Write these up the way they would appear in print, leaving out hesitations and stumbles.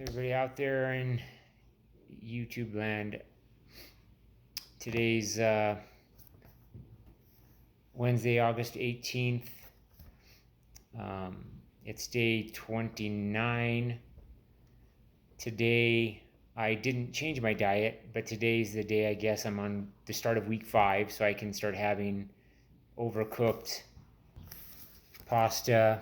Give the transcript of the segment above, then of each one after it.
everybody out there in YouTube land. Today's Wednesday, August 18th. It's day 29. Today, I didn't change my diet, but today's the day I guess I'm on the start of week 5, so I can start having overcooked pasta,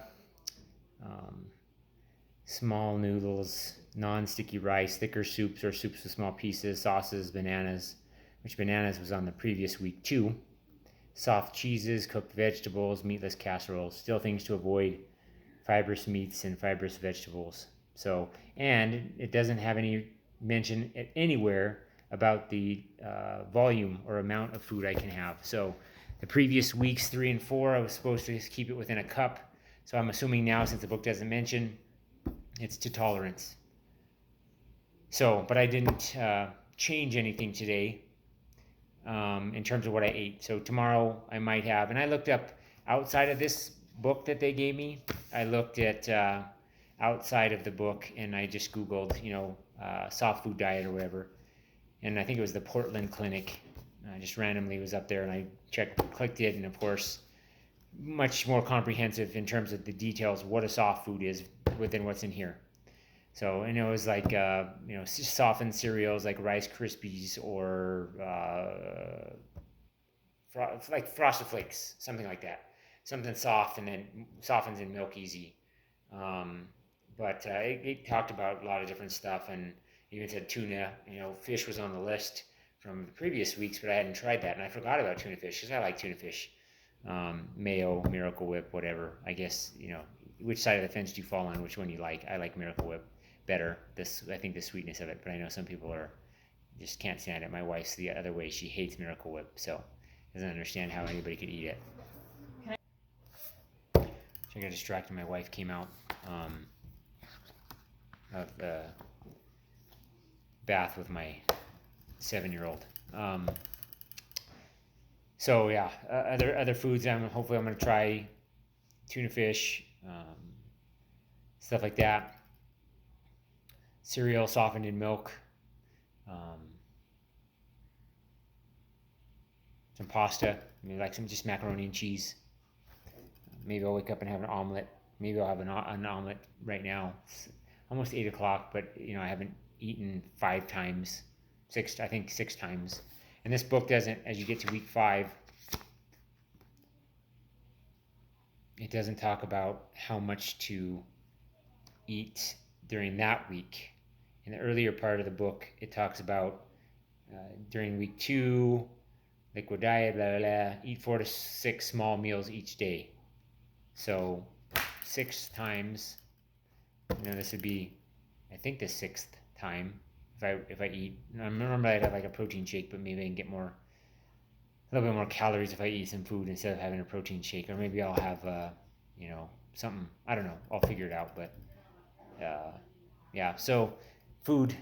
small noodles, non-sticky rice, thicker soups or soups with small pieces, sauces, bananas, which bananas was on the previous week too, soft cheeses, cooked vegetables, meatless casseroles, still things to avoid, fibrous meats and fibrous vegetables. So, and it doesn't have any mention anywhere about the volume or amount of food I can have. So the previous weeks 3 and 4, I was supposed to keep it within a cup. So I'm assuming now, since the book doesn't mention, it's to tolerance. So, but I didn't change anything today in terms of what I ate. So tomorrow I might have, and I looked up outside of this book that they gave me, I looked at outside of the book and I just Googled, soft food diet or whatever. And I think it was the Portland Clinic. I just randomly was up there and I clicked it, and of course, much more comprehensive in terms of the details, what a soft food is within what's in here. So, and it was like, softened cereals like Rice Krispies or like Frosted Flakes, something like that. Something soft and then softens in milk easy. But it talked about a lot of different stuff, and even said tuna. Fish was on the list from the previous weeks, but I hadn't tried that, and I forgot about tuna fish because I like tuna fish. Mayo, Miracle Whip, whatever. I guess, which side of the fence do you fall on? Which one you like? I like Miracle Whip better. I think the sweetness of it, but I know some people just can't stand it. My wife's the other way. She hates Miracle Whip, so doesn't understand how anybody could eat it. I got distracted. My wife came out of the bath with my 7-year-old. So yeah, other foods. Hopefully I'm gonna try tuna fish, stuff like that. Cereal softened in milk. Some pasta. Like some just macaroni and cheese. Maybe I'll wake up and have an omelet. Maybe I'll have an omelet right now. It's almost 8 o'clock, but I haven't eaten 5 times. 6 times. And this book doesn't, as you get to week 5, it doesn't talk about how much to eat during that week. In the earlier part of the book, it talks about during week 2, liquid diet, blah, blah, blah, eat 4 to 6 small meals each day. So 6 times, this would be, I think, the 6th time if I eat. I remember I'd have like a protein shake, but maybe I can get a little bit more calories if I eat some food instead of having a protein shake. Or maybe I'll have, something, I don't know. I'll figure it out, but yeah. So food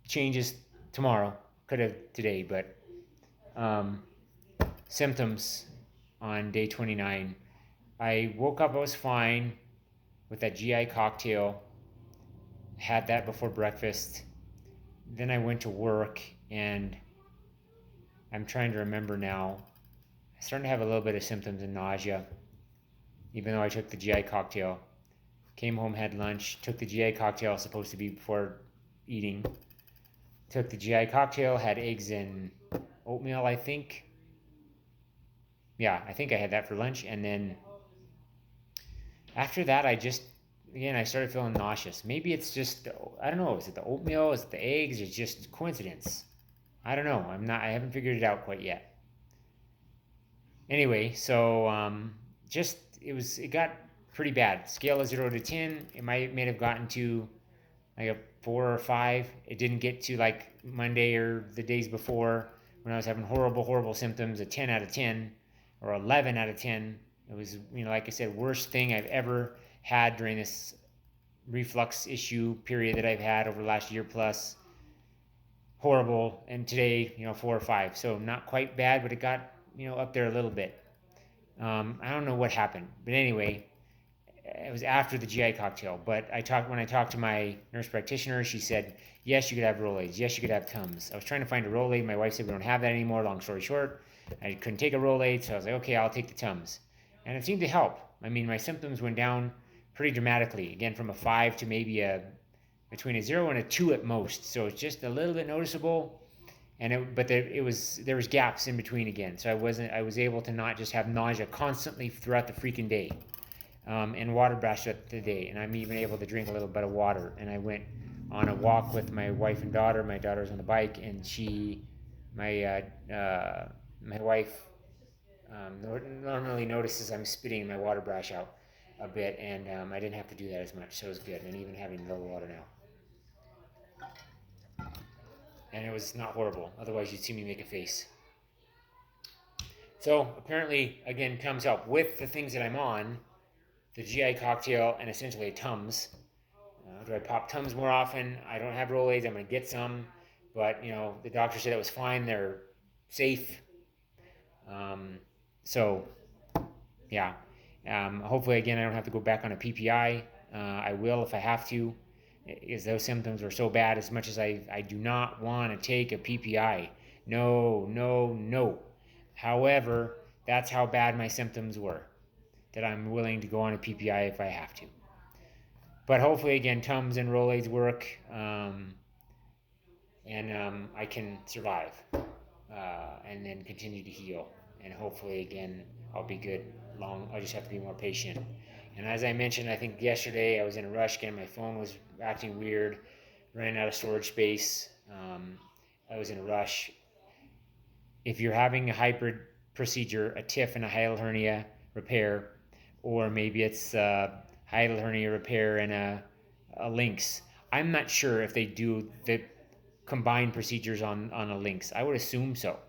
changes tomorrow. Could have today, but symptoms on day 29. I woke up, I was fine with that GI cocktail, had that before breakfast. Then I went to work, and I'm trying to remember now. I'm starting to have a little bit of symptoms and nausea, even though I took the GI cocktail. Came home, had lunch, took the GI cocktail, supposed to be before eating. Took the GI cocktail, had eggs and oatmeal, I think. Yeah, I think I had that for lunch, and then after that, I started feeling nauseous. Maybe it's just, I don't know, is it the oatmeal, is it the eggs, it's just coincidence. I don't know, I haven't figured it out quite yet. Anyway, so it got pretty bad. Scale of 0 to 10, it may have gotten to like a 4 or 5. It didn't get to like Monday or the days before when I was having horrible symptoms, a 10 out of 10 or 11 out of 10. It was, like I said, worst thing I've ever had during this reflux issue period that I've had over the last year plus. Horrible. And today, 4 or 5. So not quite bad, but it got, up there a little bit. I don't know what happened. But anyway, it was after the GI cocktail, but when I talked to my nurse practitioner, she said, yes, you could have Rolaids. Yes, you could have Tums. I was trying to find a Rolaid. My wife said we don't have that anymore. Long story short, I couldn't take a Rolaid, so I was like, okay, I'll take the Tums. And it seemed to help. I mean, my symptoms went down pretty dramatically. Again, from a 5 to maybe between a 0 and a 2 at most. So it's just a little bit noticeable. But there was gaps in between again. So I was able to not just have nausea constantly throughout the freaking day. And water bash throughout the day. And I'm even able to drink a little bit of water. And I went on a walk with my wife and daughter. My daughter's on the bike, and my wife normally notices I'm spitting my water brush out a bit, and I didn't have to do that as much, so it was good. And even having a little water now, and it was not horrible. Otherwise, you'd see me make a face. So apparently, again, Tums help with the things that I'm on, the GI cocktail, and essentially Tums. Do I pop Tums more often? I don't have Rolaids. I'm going to get some, but the doctor said it was fine. They're safe. So, yeah. Hopefully, again, I don't have to go back on a PPI. I will if I have to, because those symptoms were so bad. As much as I do not want to take a PPI. No, no, no. However, that's how bad my symptoms were, that I'm willing to go on a PPI if I have to. But hopefully, again, Tums and Rolaids work, and I can survive, and then continue to heal. And hopefully, again, I'll be good. I just have to be more patient. And as I mentioned, I think yesterday I was in a rush again. My phone was acting weird, running out of storage space. I was in a rush. If you're having a hybrid procedure, a TIF and a hiatal hernia repair, or maybe it's hiatal hernia repair and a LINX. I'm not sure if they do the combined procedures on a LINX. I would assume so.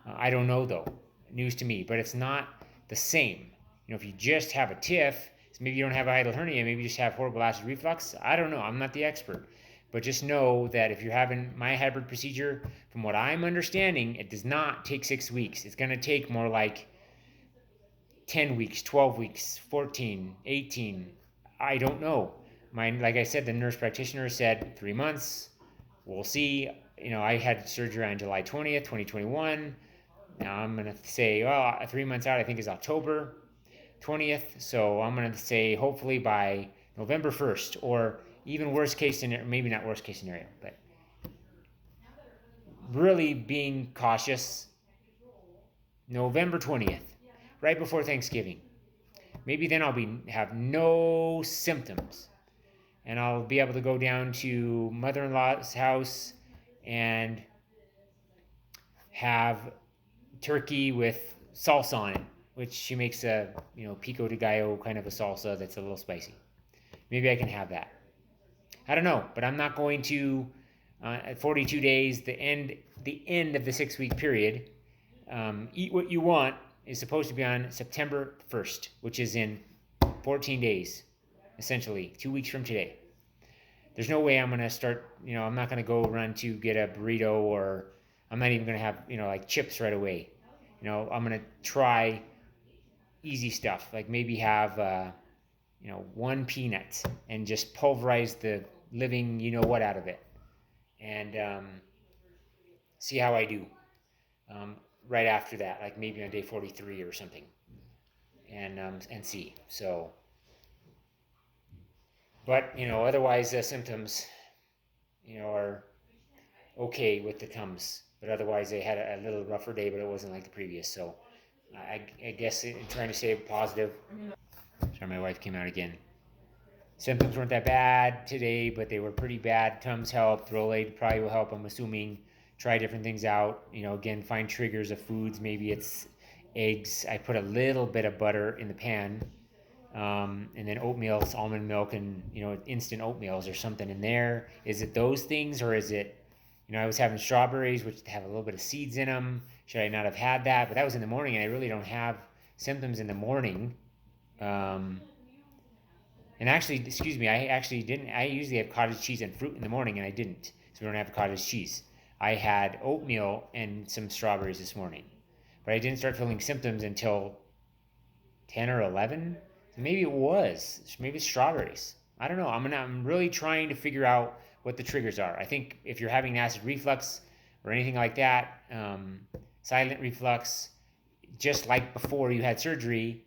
I don't know though. News to me, but it's not the same. If you just have a TIF, so maybe you don't have a hiatal hernia, maybe you just have horrible acid reflux. I don't know. I'm not the expert. But just know that if you're having my hybrid procedure, from what I'm understanding, it does not take 6 weeks. It's going to take more like 10 weeks, 12 weeks, 14, 18. I don't know. Like I said, the nurse practitioner said 3 months. We'll see. I had surgery on July 20th, 2021. Now I'm going to say, 3 months out, I think is October 20th. So I'm going to say hopefully by November 1st, or even worst case scenario, maybe not worst case scenario, but really being cautious, November 20th, right before Thanksgiving. Maybe then I'll have no symptoms, and I'll be able to go down to mother-in-law's house and have turkey with salsa on it, which she makes a pico de gallo kind of a salsa that's a little spicy. Maybe I can have that. I don't know, but I'm not going to at 42 days, the end of the 6-week period. Eat What You Want is supposed to be on September 1st, which is in 14 days, essentially 2 weeks from today. There's no way I'm going to start, I'm not going to go run to get a burrito, or I'm not even going to have, like chips right away. I'm going to try easy stuff, like maybe have, 1 peanut and just pulverize the living, what out of it, and see how I do. Right after that, like maybe on day 43 or something, and see. So, but otherwise the symptoms, are okay with the Tums. But otherwise, they had a little rougher day, but it wasn't like the previous. So, I guess trying to stay positive. Sorry, my wife came out again. Symptoms weren't that bad today, but they were pretty bad. Tums helped. Rolade probably will help, I'm assuming. Try different things out. Again, find triggers of foods. Maybe it's eggs. I put a little bit of butter in the pan, and then oatmeal, almond milk, and instant oatmeals or something in there. Is it those things, or is it? I was having strawberries, which have a little bit of seeds in them. Should I not have had that? But that was in the morning, and I really don't have symptoms in the morning. And actually, excuse me, I actually didn't. I usually have cottage cheese and fruit in the morning, and I didn't. So we don't have cottage cheese. I had oatmeal and some strawberries this morning. But I didn't start feeling symptoms until 10 or 11. Maybe it was. Maybe it's strawberries. I don't know. I'm really trying to figure out what the triggers are. I think if you're having acid reflux or anything like that, silent reflux, just like before you had surgery,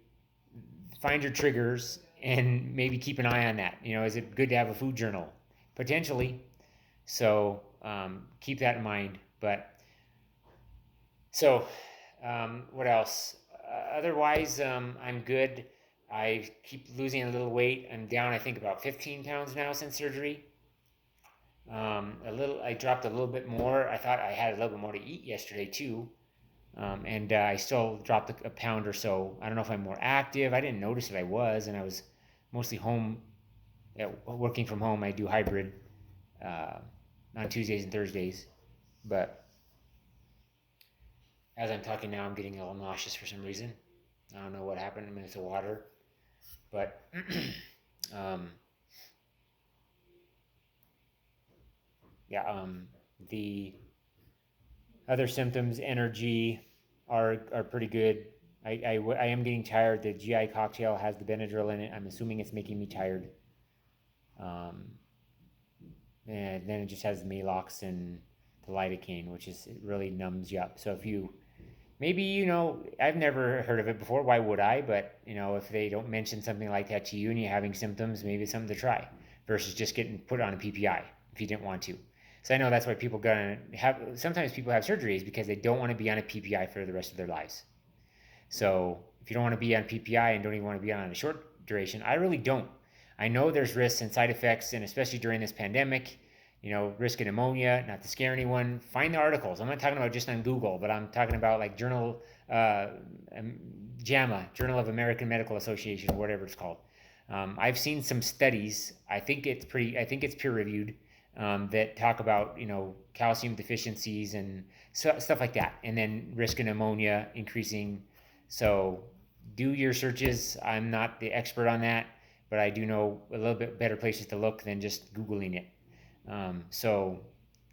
find your triggers and maybe keep an eye on that. Is it good to have a food journal? Potentially. So keep that in mind. But so what else? Otherwise, I'm good. I keep losing a little weight. I'm down, I think, about 15 pounds now since surgery. I dropped a little bit more. I thought I had a little bit more to eat yesterday too. And I still dropped a pound or so. I don't know if I'm more active. I didn't notice that I was, and I was mostly home, working from home. I do hybrid uh, on Tuesdays and Thursdays. But as I'm talking now, I'm getting a little nauseous for some reason. I don't know what happened. I mean, it's the water. But um, yeah, the other symptoms, energy, are pretty good. I am getting tired. The GI cocktail has the Benadryl in it. I'm assuming it's making me tired. Um, and then it just has the Malox and the lidocaine, which is it really numbs you up. So if you maybe I've never heard of it before. Why would I? But if they don't mention something like that to you and you're having symptoms, maybe it's something to try versus just getting put on a PPI if you didn't want to. So I know that's why people gonna have. Sometimes people have surgeries because they don't want to be on a PPI for the rest of their lives. So if you don't want to be on PPI and don't even want to be on a short duration, I really don't. I know there's risks and side effects, and especially during this pandemic, risk of pneumonia. Not to scare anyone, find the articles. I'm not talking about just on Google, but I'm talking about like JAMA, Journal of American Medical Association, or whatever it's called. I've seen some studies. I think it's peer reviewed, that talk about calcium deficiencies and stuff like that, and then risk of pneumonia increasing. So do your searches. I'm not the expert on that, but I do know a little bit better places to look than just Googling it. So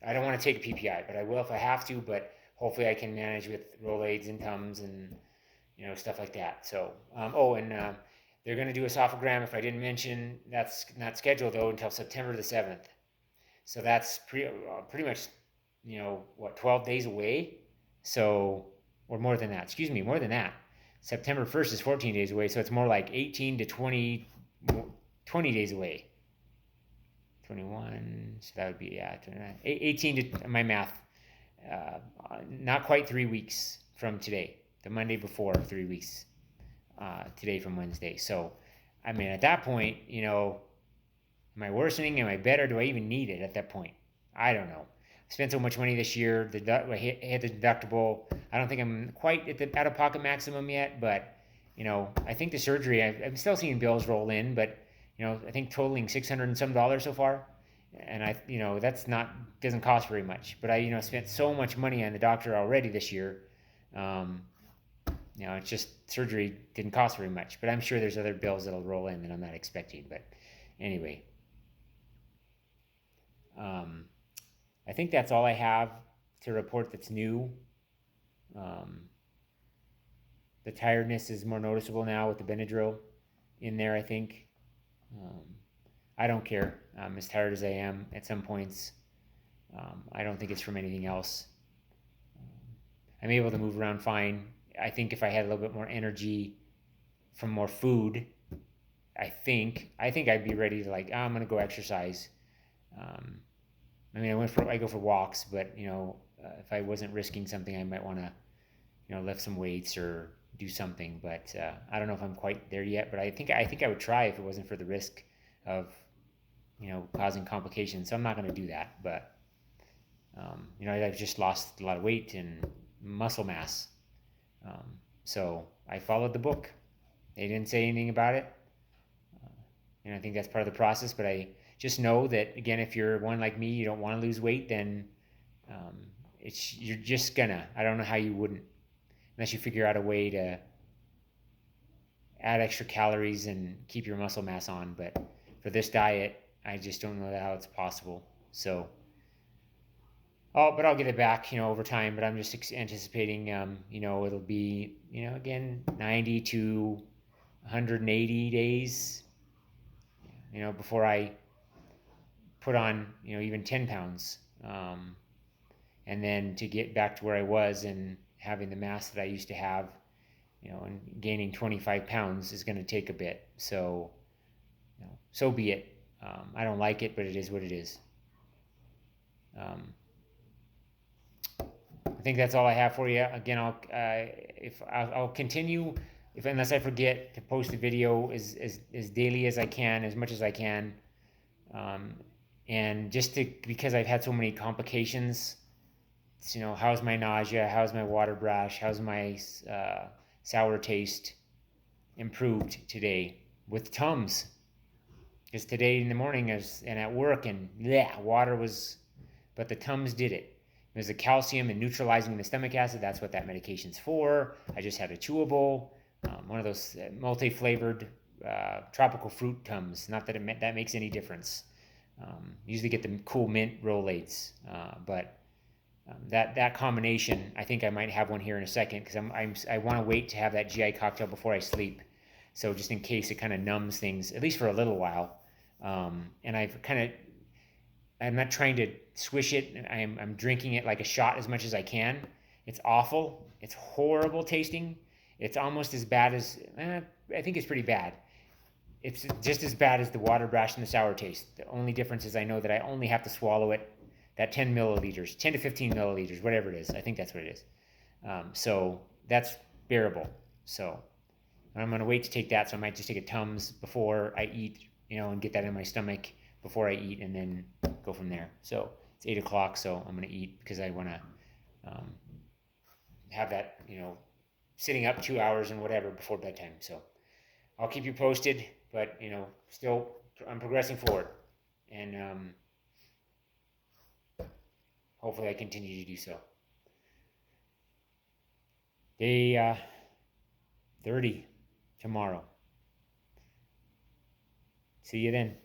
I don't want to take a PPI, but I will if I have to. But hopefully I can manage with Rolaids and Tums and stuff like that. So they're going to do a esophagram. If I didn't mention, that's not scheduled though until September the 7th. So that's pretty much 12 days away. So or more than that. Excuse me, more than that. September 1st is 14 days away, so it's more like 18 to 20 days away. 21, so that would be, yeah, 29, 18 to, my math, not quite 3 weeks from today, the Monday before 3 weeks, today from Wednesday. So, I mean, at that point, am I worsening? Am I better? Do I even need it at that point? I don't know. I spent so much money this year. I hit the deductible. I don't think I'm quite at the out-of-pocket maximum yet, but I think the surgery. I'm still seeing bills roll in, but I think totaling $600 and some so far, and that's not doesn't cost very much. But I spent so much money on the doctor already this year. It's just surgery didn't cost very much, but I'm sure there's other bills that'll roll in that I'm not expecting. But anyway. I think that's all I have to report that's new. The tiredness is more noticeable now with the Benadryl in there, I think. I don't care. I'm as tired as I am at some points. I don't think it's from anything else. I'm able to move around fine. I think if I had a little bit more energy from more food, I think I'd be ready to I'm gonna go exercise. I mean, I go for walks, but if I wasn't risking something, I might want to lift some weights or do something. But I don't know if I'm quite there yet. But I think I would try if it wasn't for the risk of causing complications. So I'm not going to do that. But I've just lost a lot of weight and muscle mass. So I followed the book. They didn't say anything about it. And I think that's part of the process. But I just know that, again, if you're one like me, you don't want to lose weight, then you're just gonna. I don't know how you wouldn't, unless you figure out a way to add extra calories and keep your muscle mass on. But for this diet, I just don't know how it's possible. So, but I'll get it back, over time. But I'm just anticipating, it'll be, again, 90 to 180 days, before I put on, even 10 pounds. And then to get back to where I was and having the mass that I used to have, and gaining 25 pounds is going to take a bit. So, so be it. I don't like it, but it is what it is. I think that's all I have for you. Again, I'll continue, unless I forget, to post the video as daily as I can, as much as I can. And because I've had so many complications, how's my nausea, how's my water brash, how's my sour taste improved today with Tums. Because today in the morning and at work, and water was, but the Tums did it. There's the calcium and neutralizing the stomach acid. That's what that medication's for. I just had a chewable, one of those multi-flavored tropical fruit Tums. Not that that makes any difference. Usually get the cool mint Rolaids, but that combination, I think I might have one here in a second, because I want to wait to have that GI cocktail before I sleep. So just in case it kind of numbs things, at least for a little while. And I'm not trying to swish it. I'm drinking it like a shot as much as I can. It's awful. It's horrible tasting. It's almost as bad as, I think it's pretty bad. It's just as bad as the water brash and the sour taste. The only difference is I know that I only have to swallow it, that 10 milliliters, 10 to 15 milliliters, whatever it is. I think that's what it is. So that's bearable. So I'm going to wait to take that. So I might just take a Tums before I eat, and get that in my stomach before I eat, and then go from there. So it's 8 o'clock, so I'm going to eat because I want to have that, sitting up 2 hours and whatever before bedtime. So I'll keep you posted, but, still I'm progressing forward, and hopefully I continue to do so. Day 30 tomorrow. See you then.